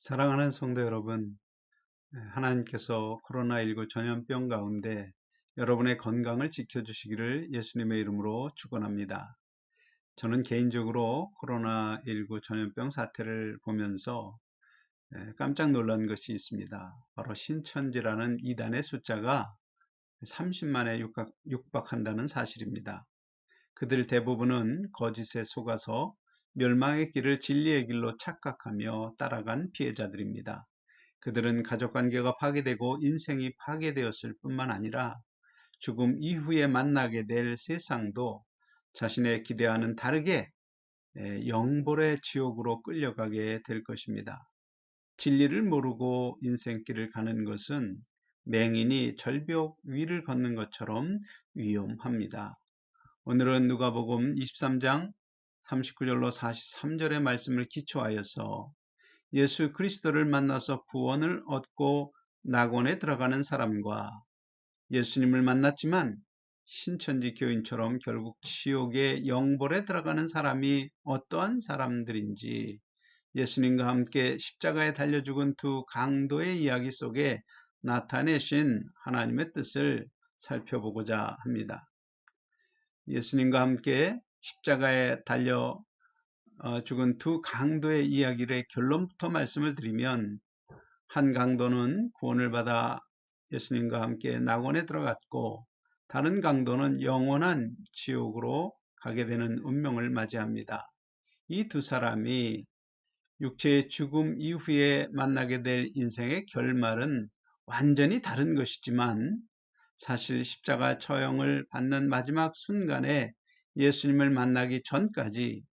사랑하는 성도 여러분, 하나님께서 코로나19 전염병 가운데 여러분의 건강을 지켜주시기를 예수님의 이름으로 축원합니다. 저는 개인적으로 코로나19 전염병 사태를 보면서 깜짝 놀란 것이 있습니다. 바로 신천지라는 이단의 숫자가 30만에 육박한다는 사실입니다. 그들 대부분은 거짓에 속아서 멸망의 길을 진리의 길로 착각하며 따라간 피해자들입니다. 그들은 가족관계가 파괴되고 인생이 파괴되었을 뿐만 아니라 죽음 이후에 만나게 될 세상도 자신의 기대와는 다르게 영벌의 지옥으로 끌려가게 될 것입니다. 진리를 모르고 인생길을 가는 것은 맹인이 절벽 위를 걷는 것처럼 위험합니다. 오늘은 누가복음 23장 39절로 43절의 말씀을 기초하여서 예수 그리스도를 만나서 구원을 얻고 낙원에 들어가는 사람과 예수님을 만났지만 신천지 교인처럼 결국 지옥의 영벌에 들어가는 사람이 어떠한 사람들인지 예수님과 함께 십자가에 달려 죽은 두 강도의 이야기 속에 나타내신 하나님의 뜻을 살펴보고자 합니다. 예수님과 함께 십자가에 달려 죽은 두 강도의 이야기의 결론부터 말씀을 드리면, 한 강도는 구원을 받아 예수님과 함께 낙원에 들어갔고 다른 강도는 영원한 지옥으로 가게 되는 운명을 맞이합니다. 이 두 사람이 육체의 죽음 이후에 만나게 될 인생의 결말은 완전히 다른 것이지만, 사실 십자가 처형을 받는 마지막 순간에 예수님을 만나기 전까지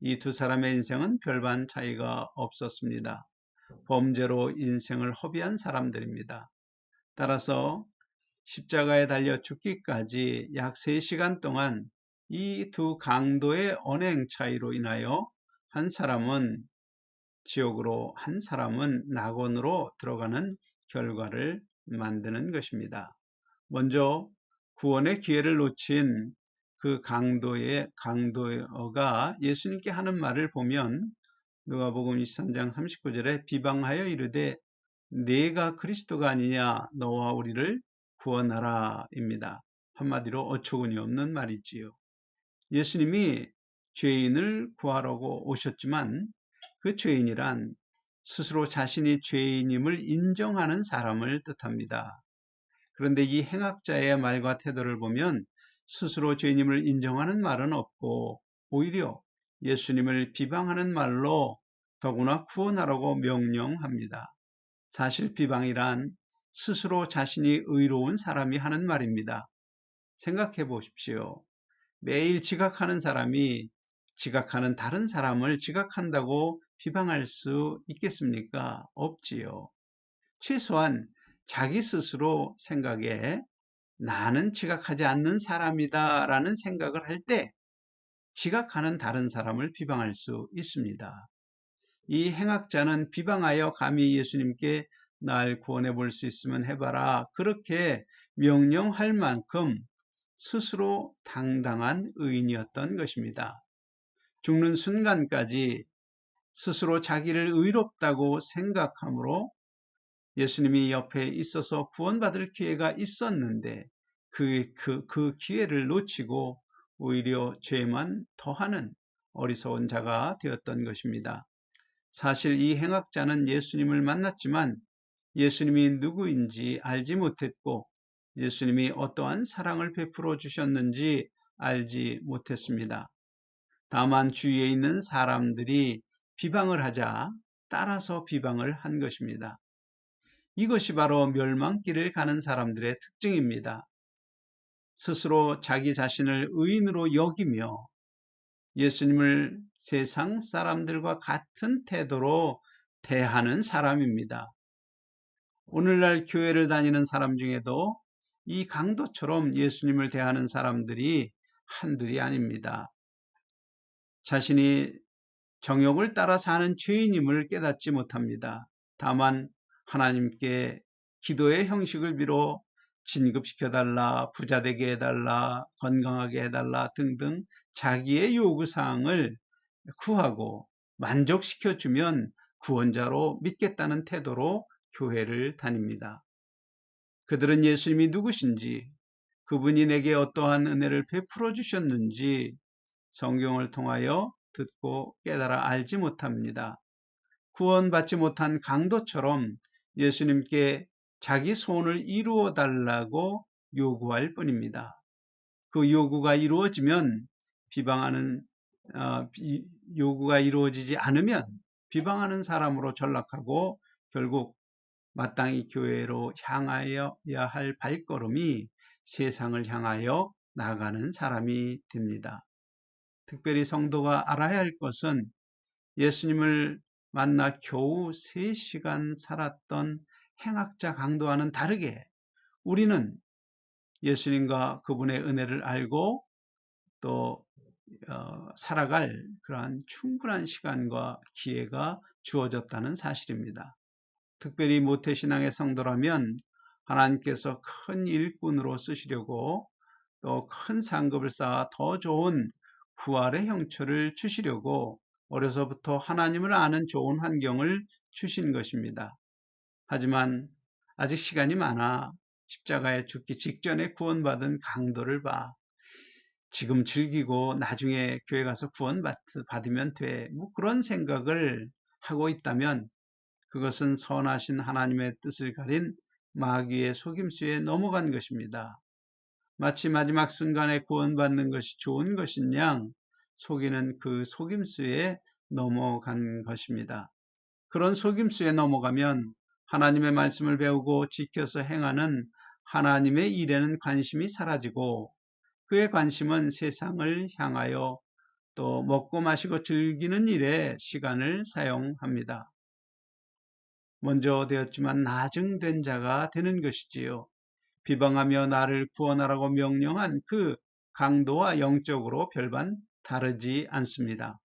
이 두 사람의 인생은 별반 차이가 없었습니다. 범죄로 인생을 허비한 사람들입니다. 따라서 십자가에 달려 죽기까지 약 3시간 동안 이 두 강도의 언행 차이로 인하여 한 사람은 지옥으로, 한 사람은 낙원으로 들어가는 결과를 만드는 것입니다. 먼저 구원의 기회를 놓친 그 강도가 예수님께 하는 말을 보면, 누가복음 23장 39절에 비방하여 이르되 네가 그리스도가 아니냐, 너와 우리를 구원하라 입니다. 한마디로 어처구니 없는 말이지요. 예수님이 죄인을 구하려고 오셨지만 그 죄인이란 스스로 자신이 죄인임을 인정하는 사람을 뜻합니다. 그런데 이 행악자의 말과 태도를 보면 스스로 죄인임을 인정하는 말은 없고 오히려 예수님을 비방하는 말로 더구나 구원하라고 명령합니다. 사실 비방이란 스스로 자신이 의로운 사람이 하는 말입니다. 생각해 보십시오. 매일 지각하는 사람이 지각하는 다른 사람을 지각한다고 비방할 수 있겠습니까? 없지요. 최소한 자기 스스로 생각에 나는 지각하지 않는 사람이다 라는 생각을 할 때 지각하는 다른 사람을 비방할 수 있습니다. 이 행악자는 비방하여 감히 예수님께 날 구원해 볼 수 있으면 해봐라, 그렇게 명령할 만큼 스스로 당당한 의인이었던 것입니다. 죽는 순간까지 스스로 자기를 의롭다고 생각함으로 예수님이 옆에 있어서 구원받을 기회가 있었는데 그 기회를 놓치고 오히려 죄만 더하는 어리석은 자가 되었던 것입니다. 사실 이 행악자는 예수님을 만났지만 예수님이 누구인지 알지 못했고 예수님이 어떠한 사랑을 베풀어 주셨는지 알지 못했습니다. 다만 주위에 있는 사람들이 비방을 하자 따라서 비방을 한 것입니다. 이것이 바로 멸망길을 가는 사람들의 특징입니다. 스스로 자기 자신을 의인으로 여기며 예수님을 세상 사람들과 같은 태도로 대하는 사람입니다. 오늘날 교회를 다니는 사람 중에도 이 강도처럼 예수님을 대하는 사람들이 한둘이 아닙니다. 자신이 정욕을 따라 사는 죄인임을 깨닫지 못합니다. 다만 하나님께 기도의 형식을 빌어 진급시켜달라, 부자되게 해달라, 건강하게 해달라 등등 자기의 요구사항을 구하고 만족시켜주면 구원자로 믿겠다는 태도로 교회를 다닙니다. 그들은 예수님이 누구신지, 그분이 내게 어떠한 은혜를 베풀어 주셨는지 성경을 통하여 듣고 깨달아 알지 못합니다. 구원받지 못한 강도처럼 예수님께 자기 소원을 이루어 달라고 요구할 뿐입니다. 그 요구가 이루어지면 요구가 이루어지지 않으면 비방하는 사람으로 전락하고 결국 마땅히 교회로 향하여야 할 발걸음이 세상을 향하여 나아가는 사람이 됩니다. 특별히 성도가 알아야 할 것은 예수님을 만나 겨우 3시간 살았던 행악자 강도와는 다르게 우리는 예수님과 그분의 은혜를 알고 또 살아갈 그러한 충분한 시간과 기회가 주어졌다는 사실입니다. 특별히 모태신앙의 성도라면 하나님께서 큰 일꾼으로 쓰시려고 또 큰 상급을 쌓아 더 좋은 부활의 형처를 주시려고 어려서부터 하나님을 아는 좋은 환경을 주신 것입니다. 하지만 아직 시간이 많아 십자가에 죽기 직전에 구원받은 강도를 봐. 지금 즐기고 나중에 교회 가서 구원받으면 돼. 그런 생각을 하고 있다면 그것은 선하신 하나님의 뜻을 가린 마귀의 속임수에 넘어간 것입니다. 마치 마지막 순간에 구원받는 것이 좋은 것인 양 속이는 그 속임수에 넘어간 것입니다. 그런 속임수에 넘어가면 하나님의 말씀을 배우고 지켜서 행하는 하나님의 일에는 관심이 사라지고 그의 관심은 세상을 향하여 또 먹고 마시고 즐기는 일에 시간을 사용합니다. 먼저 되었지만 나중된 자가 되는 것이지요. 비방하며 나를 구원하라고 명령한 그 강도와 영적으로 별반 다르지 않습니다.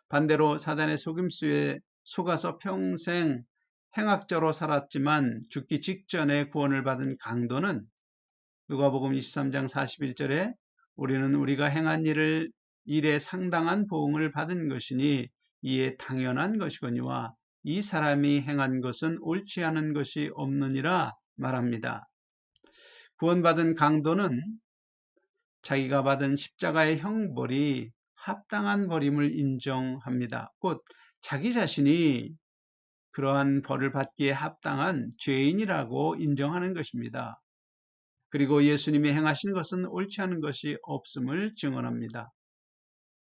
반대로 사단의 속임수에 속아서 평생 행악자로 살았지만 죽기 직전에 구원을 받은 강도는 누가복음 23장 41절에 우리는 우리가 행한 일에 상당한 보응을 받은 것이니 이에 당연한 것이거니와 이 사람이 행한 것은 옳지 않은 것이 없느니라 말합니다. 구원받은 강도는 자기가 받은 십자가의 형벌이 합당한 벌임을 인정합니다. 곧 자기 자신이 그러한 벌을 받기에 합당한 죄인이라고 인정하는 것입니다. 그리고 예수님이 행하신 것은 옳지 않은 것이 없음을 증언합니다.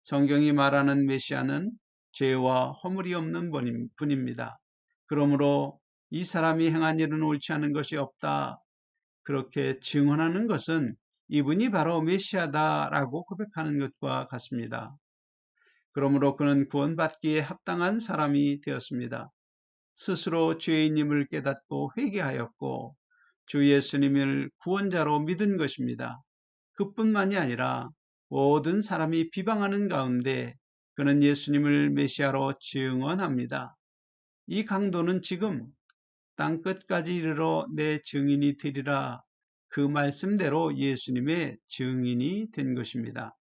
성경이 말하는 메시아는 죄와 허물이 없는 분입니다. 그러므로 이 사람이 행한 일은 옳지 않은 것이 없다. 그렇게 증언하는 것은 이분이 바로 메시아다라고 고백하는 것과 같습니다. 그러므로 그는 구원받기에 합당한 사람이 되었습니다. 스스로 죄인임을 깨닫고 회개하였고 주 예수님을 구원자로 믿은 것입니다. 그뿐만이 아니라 모든 사람이 비방하는 가운데 그는 예수님을 메시아로 증언합니다. 이 강도는 지금 땅끝까지 이르러 내 증인이 되리라 그 말씀대로 예수님의 증인이 된 것입니다.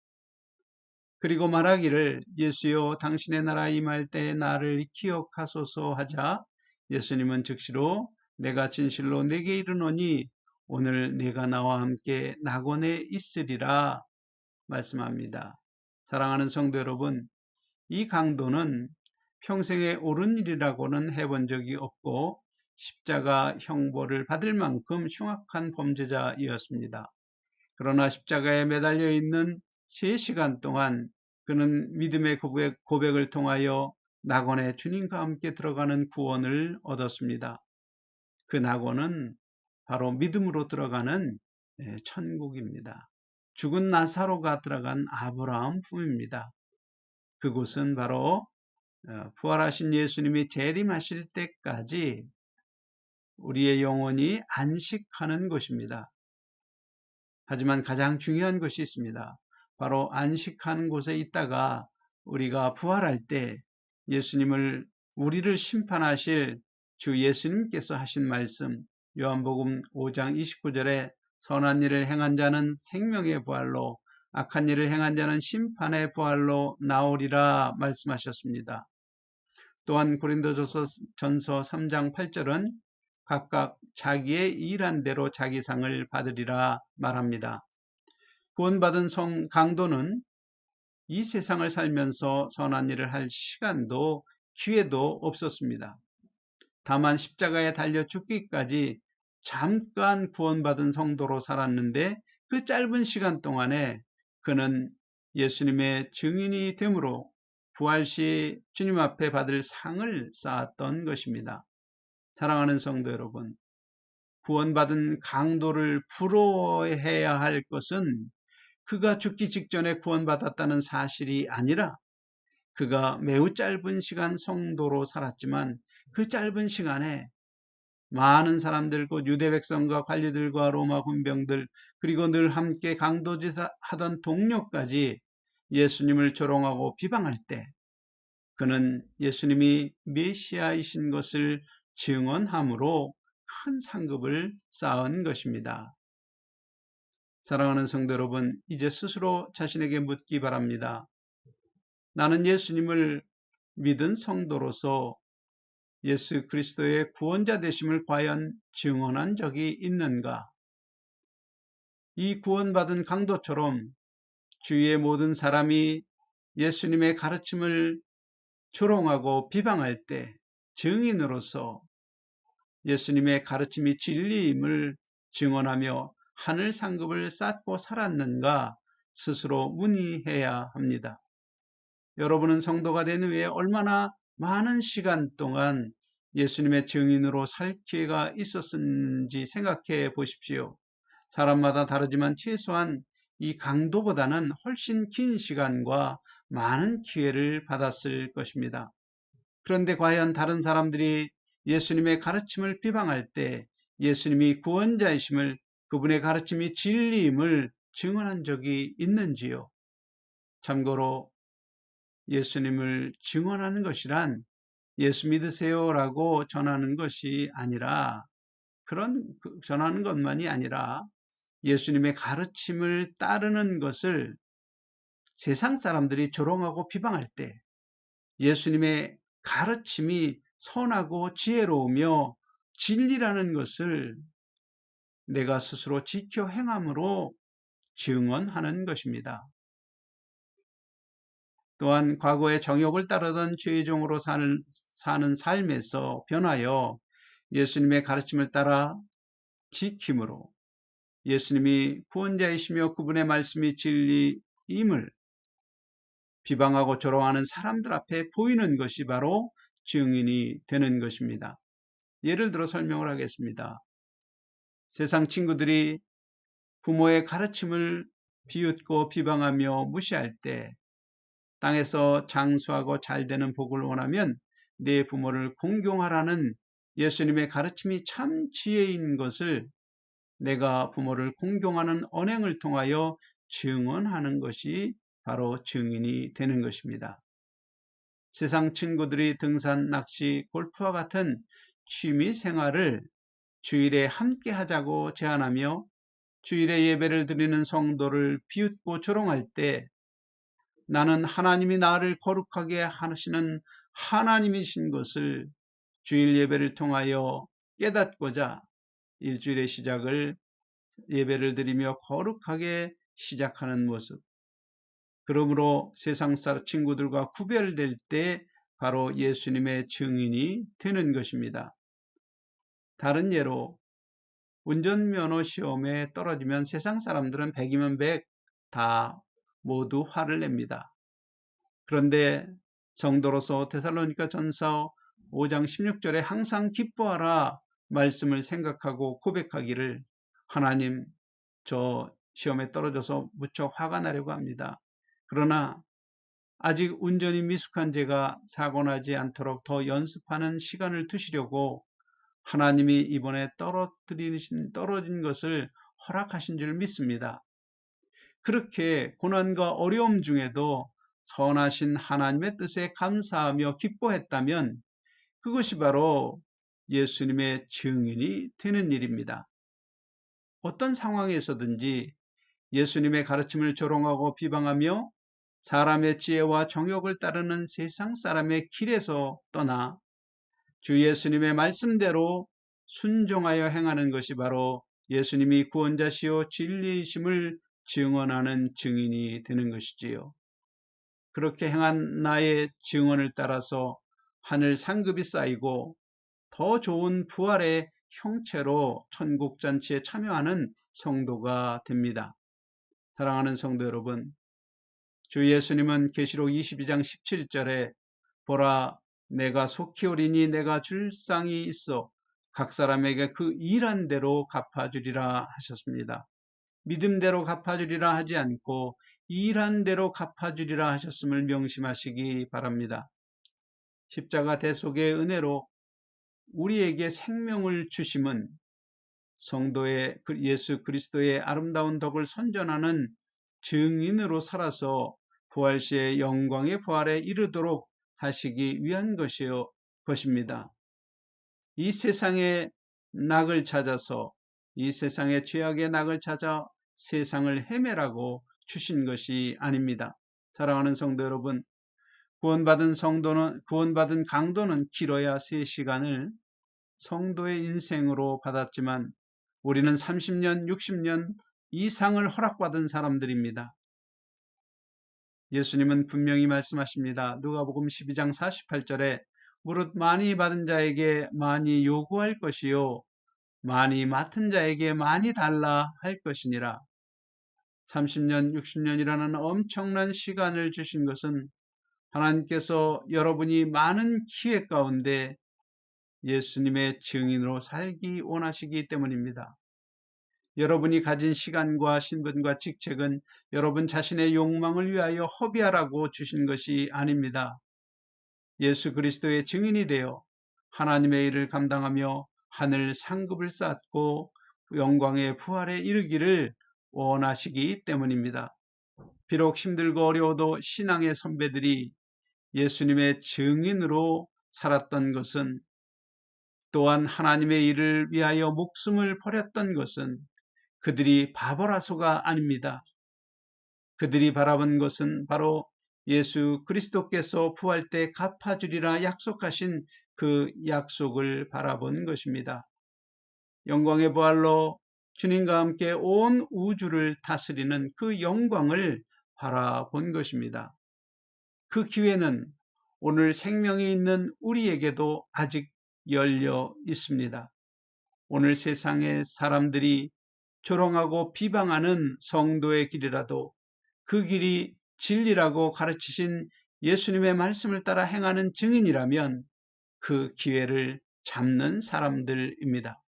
그리고 말하기를 예수여 당신의 나라 임할 때 나를 기억하소서 하자 예수님은 즉시로 내가 진실로 내게 이르노니 오늘 내가 나와 함께 낙원에 있으리라 말씀합니다. 사랑하는 성도 여러분, 이 강도는 평생에 옳은 일이라고는 해본 적이 없고 십자가 형벌을 받을 만큼 흉악한 범죄자이었습니다. 그러나 십자가에 매달려 있는 3시간 동안 그는 믿음의 고백을 통하여 낙원에 주님과 함께 들어가는 구원을 얻었습니다. 그 낙원은 바로 믿음으로 들어가는 천국입니다. 죽은 나사로가 들어간 아브라함 품입니다. 그곳은 바로 부활하신 예수님이 재림하실 때까지 우리의 영혼이 안식하는 곳입니다. 하지만 가장 중요한 것이 있습니다. 바로 안식하는 곳에 있다가 우리가 부활할 때 우리를 심판하실 주 예수님께서 하신 말씀 요한복음 5장 29절에 선한 일을 행한 자는 생명의 부활로 악한 일을 행한 자는 심판의 부활로 나오리라 말씀하셨습니다. 또한 고린도전서 3장 8절은 각각 자기의 일한 대로 자기 상을 받으리라 말합니다. 구원받은 성 강도는 이 세상을 살면서 선한 일을 할 시간도 기회도 없었습니다. 다만 십자가에 달려 죽기까지 잠깐 구원받은 성도로 살았는데 그 짧은 시간 동안에 그는 예수님의 증인이 되므로 부활 시 주님 앞에 받을 상을 쌓았던 것입니다. 사랑하는 성도 여러분, 구원받은 강도를 부러워해야 할 것은 그가 죽기 직전에 구원받았다는 사실이 아니라 그가 매우 짧은 시간 성도로 살았지만 그 짧은 시간에 많은 사람들, 곧 유대 백성과 관리들과 로마 군병들, 그리고 늘 함께 강도짓하던 동료까지 예수님을 조롱하고 비방할 때 그는 예수님이 메시아이신 것을 증언함으로 큰 상급을 쌓은 것입니다. 사랑하는 성도 여러분, 이제 스스로 자신에게 묻기 바랍니다. 나는 예수님을 믿은 성도로서 예수 그리스도의 구원자 되심을 과연 증언한 적이 있는가? 이 구원받은 강도처럼 주위의 모든 사람이 예수님의 가르침을 조롱하고 비방할 때 증인으로서 예수님의 가르침이 진리임을 증언하며 하늘 상급을 쌓고 살았는가 스스로 문의해야 합니다. 여러분은 성도가 된 후에 얼마나 많은 시간 동안 예수님의 증인으로 살 기회가 있었는지 생각해 보십시오. 사람마다 다르지만 최소한 이 강도보다는 훨씬 긴 시간과 많은 기회를 받았을 것입니다. 그런데 과연 다른 사람들이 예수님의 가르침을 비방할 때 예수님이 구원자이심을, 그분의 가르침이 진리임을 증언한 적이 있는지요? 참고로 예수님을 증언하는 것이란 예수 믿으세요라고 전하는 것이 아니라, 전하는 것만이 아니라 예수님의 가르침을 따르는 것을 세상 사람들이 조롱하고 비방할 때 예수님의 가르침이 선하고 지혜로우며 진리라는 것을 내가 스스로 지켜 행함으로 증언하는 것입니다. 또한 과거에 정욕을 따르던 죄종으로 사는 삶에서 변하여 예수님의 가르침을 따라 지킴으로 예수님이 구원자이시며 그분의 말씀이 진리임을 비방하고 조롱하는 사람들 앞에 보이는 것이 바로 증인이 되는 것입니다. 예를 들어 설명을 하겠습니다. 세상 친구들이 부모의 가르침을 비웃고 비방하며 무시할 때 땅에서 장수하고 잘되는 복을 원하면 내 부모를 공경하라는 예수님의 가르침이 참 지혜인 것을 내가 부모를 공경하는 언행을 통하여 증언하는 것이 바로 증인이 되는 것입니다. 세상 친구들이 등산, 낚시, 골프와 같은 취미 생활을 주일에 함께 하자고 제안하며 주일에 예배를 드리는 성도를 비웃고 조롱할 때 나는 하나님이 나를 거룩하게 하시는 하나님이신 것을 주일 예배를 통하여 깨닫고자 일주일의 시작을 예배를 드리며 거룩하게 시작하는 모습. 그러므로 세상 사람 친구들과 구별될 때 바로 예수님의 증인이 되는 것입니다. 다른 예로 운전면허 시험에 떨어지면 세상 사람들은 100이면 100 다 모두 화를 냅니다. 그런데 성도로서 데살로니가 전서 5장 16절에 항상 기뻐하라 말씀을 생각하고 고백하기를 하나님, 저 시험에 떨어져서 무척 화가 나려고 합니다. 그러나 아직 운전이 미숙한 제가 사고 나지 않도록 더 연습하는 시간을 두시려고 하나님이 이번에 떨어진 것을 허락하신 줄 믿습니다. 그렇게 고난과 어려움 중에도 선하신 하나님의 뜻에 감사하며 기뻐했다면 그것이 바로 예수님의 증인이 되는 일입니다. 어떤 상황에서든지 예수님의 가르침을 조롱하고 비방하며 사람의 지혜와 정욕을 따르는 세상 사람의 길에서 떠나 주 예수님의 말씀대로 순종하여 행하는 것이 바로 예수님이 구원자시요 진리이심을 증언하는 증인이 되는 것이지요. 그렇게 행한 나의 증언을 따라서 하늘 상급이 쌓이고 더 좋은 부활의 형체로 천국 잔치에 참여하는 성도가 됩니다. 사랑하는 성도 여러분, 주 예수님은 계시록 22장 17절에 보라 내가 속히 오리니 내가 줄 상이 있어 각 사람에게 그 일한 대로 갚아주리라 하셨습니다. 믿음대로 갚아주리라 하지 않고 일한 대로 갚아주리라 하셨음을 명심하시기 바랍니다. 십자가 대속의 은혜로 우리에게 생명을 주심은 성도의 예수 그리스도의 아름다운 덕을 선전하는 증인으로 살아서 부활시의 영광의 부활에 이르도록 하시기 위한 것입니다. 이 세상의 낙을 찾아서 이 세상의 죄악의 낙을 찾아 세상을 헤매라고 주신 것이 아닙니다. 사랑하는 성도 여러분, 구원받은 강도는 길어야 3시간을 성도의 인생으로 받았지만 우리는 30년, 60년 이상을 허락받은 사람들입니다. 예수님은 분명히 말씀하십니다. 누가복음 12장 48절에 무릇 많이 받은 자에게 많이 요구할 것이요 많이 맡은 자에게 많이 달라 할 것이니라. 30년, 60년이라는 엄청난 시간을 주신 것은 하나님께서 여러분이 많은 기회 가운데 예수님의 증인으로 살기 원하시기 때문입니다. 여러분이 가진 시간과 신분과 직책은 여러분 자신의 욕망을 위하여 허비하라고 주신 것이 아닙니다. 예수 그리스도의 증인이 되어 하나님의 일을 감당하며 하늘 상급을 쌓고 영광의 부활에 이르기를 원하시기 때문입니다. 비록 힘들고 어려워도 신앙의 선배들이 예수님의 증인으로 살았던 것은, 또한 하나님의 일을 위하여 목숨을 버렸던 것은 그들이 바보라서가 아닙니다. 그들이 바라본 것은 바로 예수 그리스도께서 부활 때 갚아주리라 약속하신 그 약속을 바라본 것입니다. 영광의 부활로 주님과 함께 온 우주를 다스리는 그 영광을 바라본 것입니다. 그 기회는 오늘 생명이 있는 우리에게도 아직 열려 있습니다. 오늘 세상의 사람들이 조롱하고 비방하는 성도의 길이라도 그 길이 진리라고 가르치신 예수님의 말씀을 따라 행하는 증인이라면 그 기회를 잡는 사람들입니다.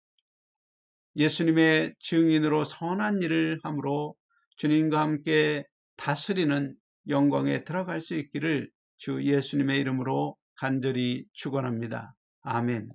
예수님의 증인으로 선한 일을 함으로 주님과 함께 다스리는 영광에 들어갈 수 있기를 주 예수님의 이름으로 간절히 축원합니다. 아멘.